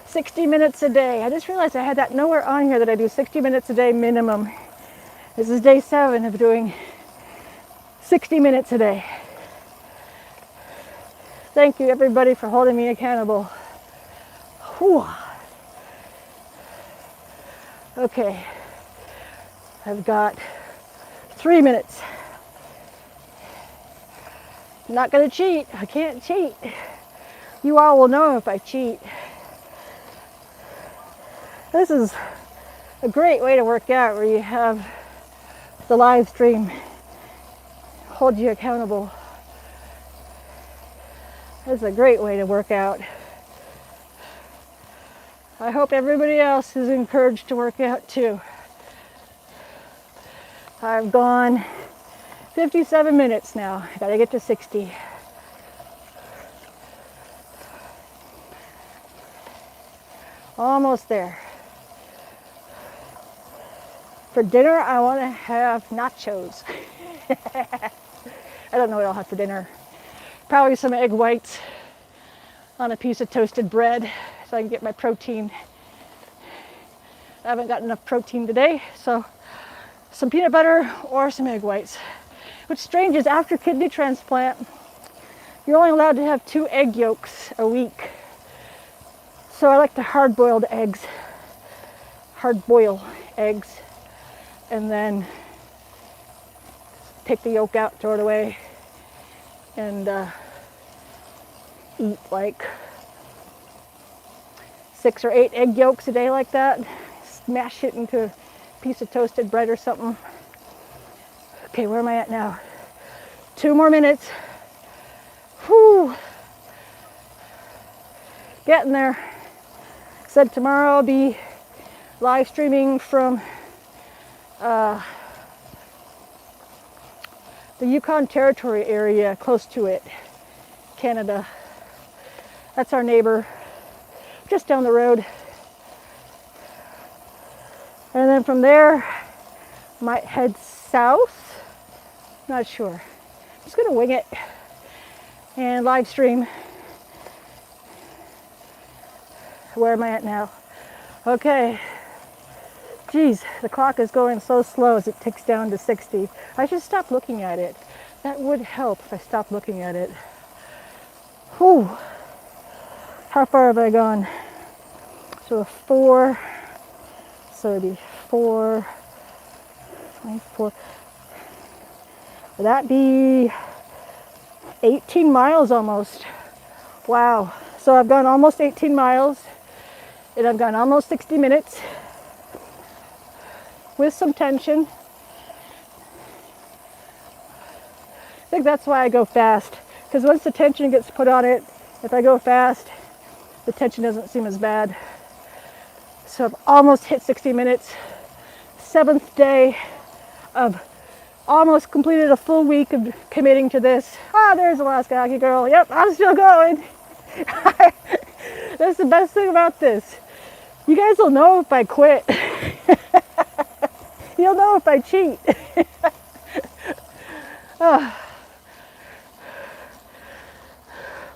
60 minutes a day. I just realized I had that nowhere on here that I do 60 minutes a day minimum. This is day 7 of doing 60 minutes a day. Thank you everybody for holding me accountable. Whew. Okay, I've got 3 minutes. I'm not gonna cheat, I can't cheat. You all will know if I cheat. This is a great way to work out where you have the live stream hold you accountable. This is a great way to work out. I hope everybody else is encouraged to work out too. I've gone 57 minutes now. I gotta get to 60. Almost there. For dinner, I want to have nachos. I don't know what I'll have for dinner. Probably some egg whites on a piece of toasted bread so I can get my protein. I haven't got enough protein today, so some peanut butter or some egg whites. What's strange is after kidney transplant, you're only allowed to have 2 egg yolks a week. So I like to hard-boil eggs, and then take the yolk out, throw it away, and eat like 6 or 8 egg yolks a day like that. Smash it into a piece of toasted bread or something. Okay, where am I at now? 2 more minutes. Whew. Getting there. Said tomorrow I'll be live streaming from the Yukon Territory area close to it, Canada. That's our neighbor, just down the road. And then from there, might head south. Not sure. I'm just gonna wing it and live stream. Where am I at now? Okay. Geez, the clock is going so slow as it ticks down to 60. I should stop looking at it. That would help if I stopped looking at it. Whew. How far have I gone? So 4, so it'd be 4, 24. Would that be 18 miles almost? Wow. So I've gone almost 18 miles and I've gone almost 60 minutes with some tension. I think that's why I go fast, because once the tension gets put on it, if I go fast, the tension doesn't seem as bad. So I've almost hit 60 minutes. 7th day of almost completed a full week of committing to this. Ah, there's Alaska Hockey Girl. Yep, I'm still going. That's the best thing about this. You guys will know if I quit. You'll know if I cheat.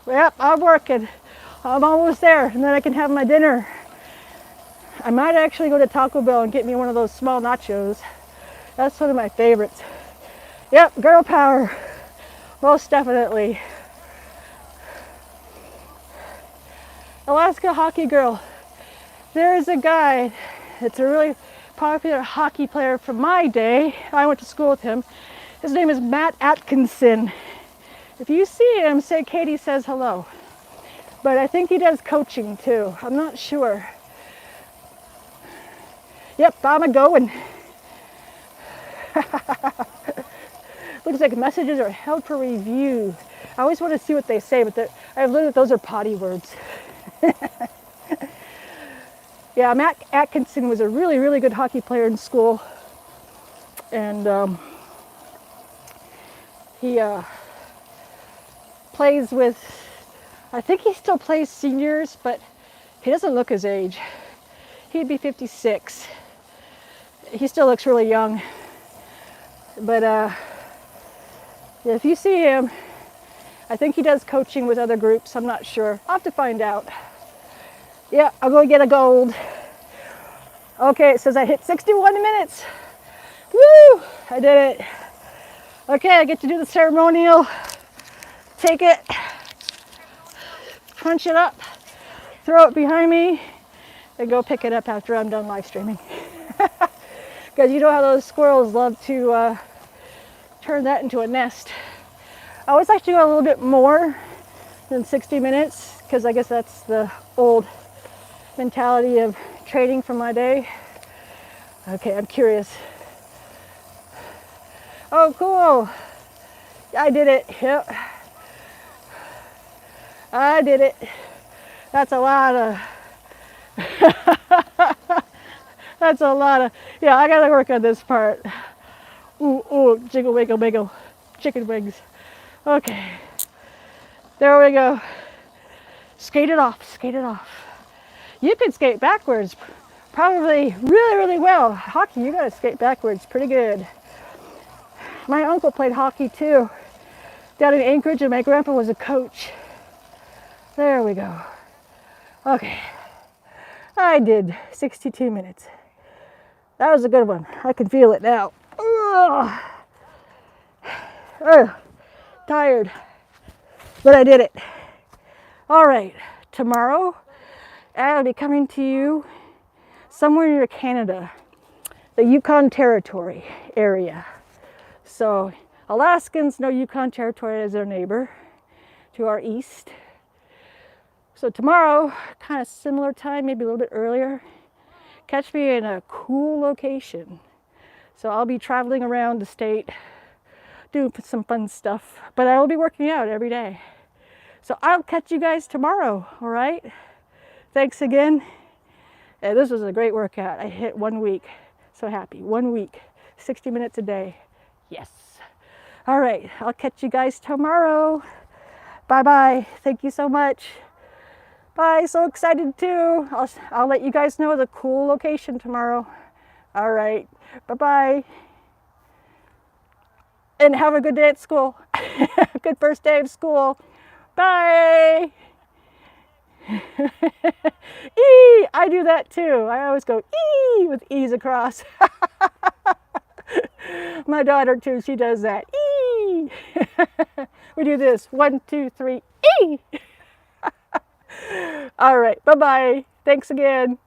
Yep, I'm working. I'm almost there, and then I can have my dinner. I might actually go to Taco Bell and get me one of those small nachos. That's one of my favorites. Yep, girl power. Most definitely. Alaska Hockey Girl. There is a guy that's a really popular hockey player from my day. I went to school with him. His name is Matt Atkinson. If you see him, say Katie says hello. But I think he does coaching too. I'm not sure. Yep, I'm a-going. Looks like messages are held for review. I always want to see what they say, but I've learned that those are potty words. Yeah, Matt Atkinson was a really, really good hockey player in school. And he plays with, I think he still plays seniors, but he doesn't look his age. He'd be 56. He still looks really young. But if you see him, I think he does coaching with other groups. I'm not sure. I'll have to find out. Yeah, I'll go get a gold. Okay, it says I hit 61 minutes. Woo! I did it. Okay, I get to do the ceremonial. Take it, crunch it up, throw it behind me, and go pick it up after I'm done live streaming. Because you know how those squirrels love to turn that into a nest. I always like to go a little bit more than 60 minutes because I guess that's the old mentality of trading from my day. Okay, I'm curious. Oh, cool. I did it. Yep. I did it. That's a lot of... That's a lot of... Yeah, I gotta work on this part. Ooh, ooh, jiggle, wiggle, wiggle. Chicken wings. Okay. There we go. Skate it off, skate it off. You can skate backwards probably really, really well. Hockey, you gotta skate backwards pretty good. My uncle played hockey too down in Anchorage, and my grandpa was a coach. There we go. Okay. I did 62 minutes. That was a good one. I can feel it now. Ugh. Ugh. Tired. But I did it. All right. Tomorrow, I'll be coming to you somewhere near Canada, the Yukon Territory area. So Alaskans know Yukon Territory as their neighbor to our east. So tomorrow, kind of similar time, maybe a little bit earlier, catch me in a cool location. So I'll be traveling around the state, doing some fun stuff, but I will be working out every day. So I'll catch you guys tomorrow, all right? Thanks again. Yeah, this was a great workout. I hit 1 week. So happy. 1 week, 60 minutes a day. Yes. All right, I'll catch you guys tomorrow. Bye-bye. Thank you so much. Bye, so excited too. I'll let you guys know the cool location tomorrow. All right, bye-bye. And have a good day at school. Good first day of school. Bye. E, I do that too. I always go E with E's across. My daughter too, she does that. E. We do this. 1, 2, 3, E. All right, bye-bye. Thanks again.